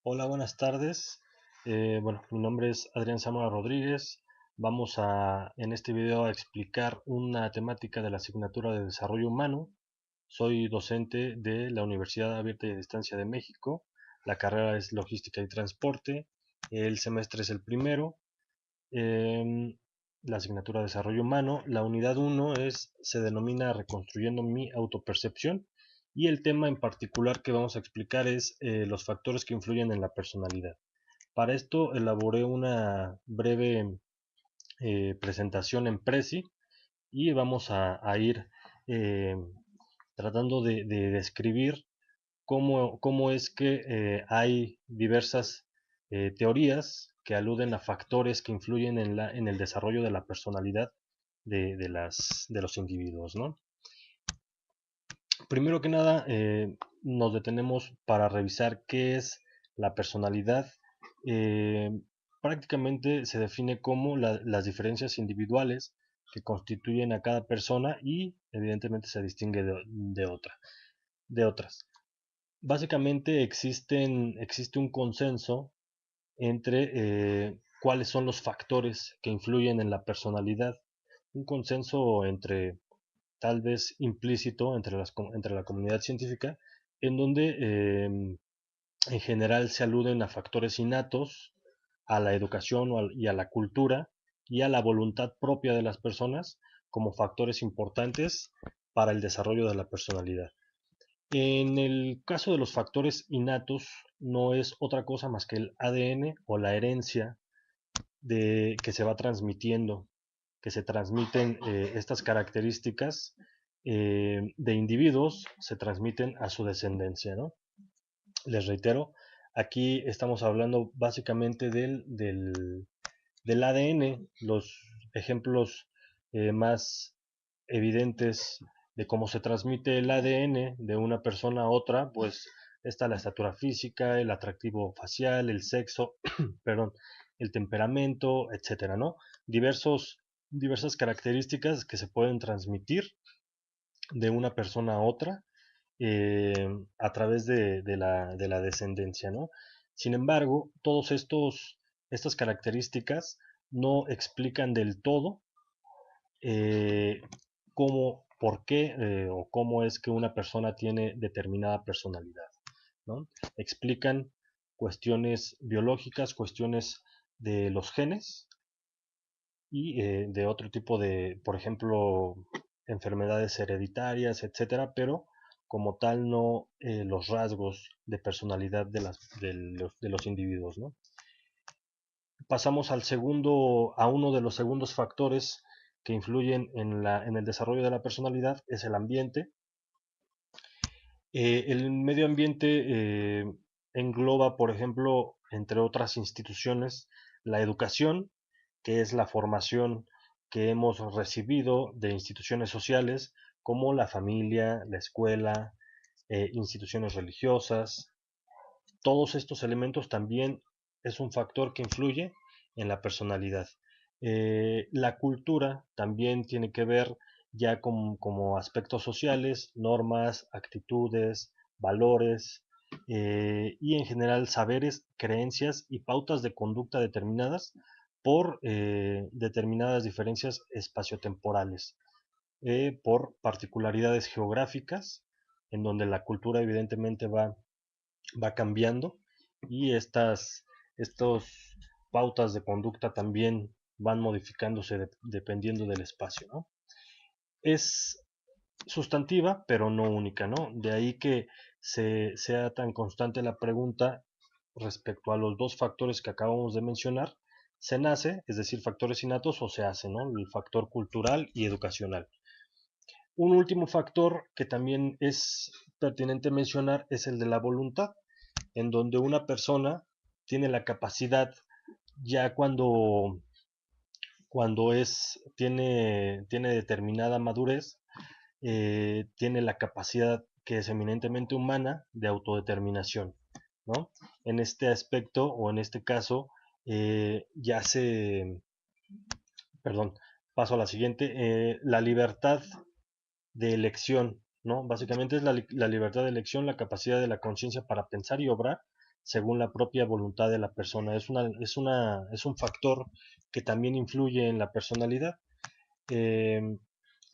Hola, buenas tardes. Mi nombre es Adrián Zamora Rodríguez. En este video a explicar una temática de la asignatura de Desarrollo Humano. Soy docente de la Universidad Abierta y a Distancia de México. La carrera es Logística y Transporte. El semestre es el primero. Em, la asignatura de Desarrollo Humano. La unidad uno se denomina Reconstruyendo mi autopercepción y el tema en particular que vamos a explicar es los factores que influyen en la personalidad. Para esto elaboré una breve presentación en Prezi y vamos a ir eh, tratando de describir cómo es que hay diversas teorías que aluden a factores que influyen en el desarrollo de la personalidad de los individuos, ¿no? Primero que nada, nos detenemos para revisar qué es la personalidad. Eh, Prácticamente se define como las diferencias individuales que constituyen a cada persona y evidentemente se distingue de otras. Básicamente existe un consenso entre cuáles son los factores que influyen en la personalidad. Un consenso entre, tal vez implícito, entre la comunidad científica, en donde en general se aluden a factores innatos, a la educación y a la cultura y a la voluntad propia de las personas como factores importantes para el desarrollo de la personalidad. En el caso de los factores innatos, no es otra cosa más que el ADN o la herencia que se va transmitiendo, que se transmiten estas características de individuos, se transmiten a su descendencia, ¿no? Les reitero, aquí estamos hablando básicamente del ADN. Los ejemplos más evidentes de cómo se transmite el ADN de una persona a otra, pues está la estatura física, el atractivo facial, el sexo, perdón, el temperamento, etcétera, ¿no? Diversas características que se pueden transmitir de una persona a otra a través de la descendencia, ¿no? Sin embargo, estas características no explican del todo eh, por qué o cómo es que una persona tiene determinada personalidad, ¿no? Explican cuestiones biológicas, cuestiones de los genes y de otro tipo de, por ejemplo, enfermedades hereditarias, etcétera, pero como tal no los rasgos de personalidad de los individuos, ¿no? Pasamos a uno de los segundos factores que influyen en el desarrollo de la personalidad, es el ambiente. El medio ambiente engloba, por ejemplo, entre otras instituciones, la educación, que es la formación que hemos recibido de instituciones sociales como la familia, la escuela, instituciones religiosas. Todos estos elementos también es un factor que influye en la personalidad. La cultura también tiene que ver ya como aspectos sociales, normas, actitudes, valores y en general saberes, creencias y pautas de conducta determinadas por determinadas diferencias espaciotemporales, por particularidades geográficas, en donde la cultura evidentemente va cambiando y estos pautas de conducta también van modificándose dependiendo del espacio, ¿no? Es sustantiva, pero no única, ¿no? De ahí que sea tan constante la pregunta respecto a los dos factores que acabamos de mencionar. ¿Se nace, es decir, factores innatos, o se hace, ¿no? El factor cultural y educacional. Un último factor que también es pertinente mencionar es el de la voluntad, en donde una persona tiene la capacidad ya tiene determinada madurez, tiene la capacidad que es eminentemente humana de autodeterminación, ¿no? En este aspecto o en este caso, ya se, perdón, paso a la siguiente, la libertad de elección, ¿no? Básicamente es la libertad de elección, la capacidad de la conciencia para pensar y obrar según la propia voluntad de la persona. Es un factor que también influye en la personalidad. Eh,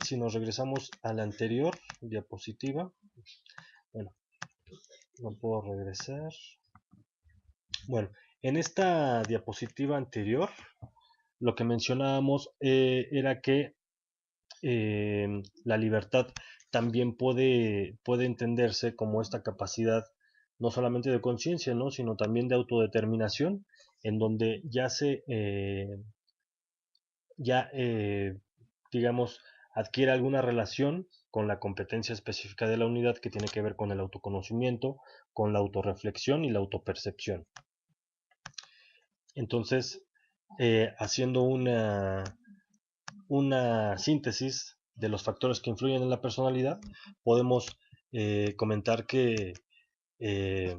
si nos regresamos a la anterior diapositiva, bueno, no puedo regresar. Bueno, en esta diapositiva anterior, lo que mencionábamos era que la libertad también puede entenderse como esta capacidad no solamente de conciencia, ¿no? Sino también de autodeterminación, en donde ya digamos, adquiere alguna relación con la competencia específica de la unidad que tiene que ver con el autoconocimiento, con la autorreflexión y la autopercepción. Entonces, haciendo una síntesis de los factores que influyen en la personalidad, podemos comentar que eh,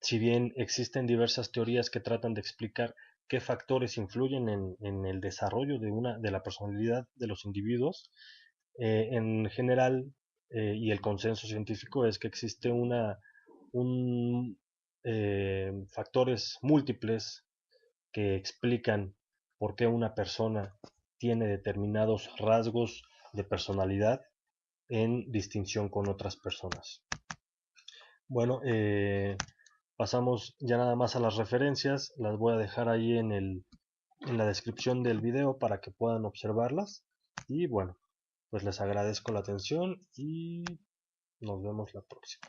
si bien existen diversas teorías que tratan de explicar qué factores influyen en el desarrollo de la personalidad de los individuos, en general, y el consenso científico es que existe factores múltiples que explican por qué una persona tiene determinados rasgos de personalidad en distinción con otras personas. Bueno, pasamos ya nada más a las referencias, las voy a dejar ahí en la descripción del video para que puedan observarlas. Y bueno, pues les agradezco la atención y nos vemos la próxima.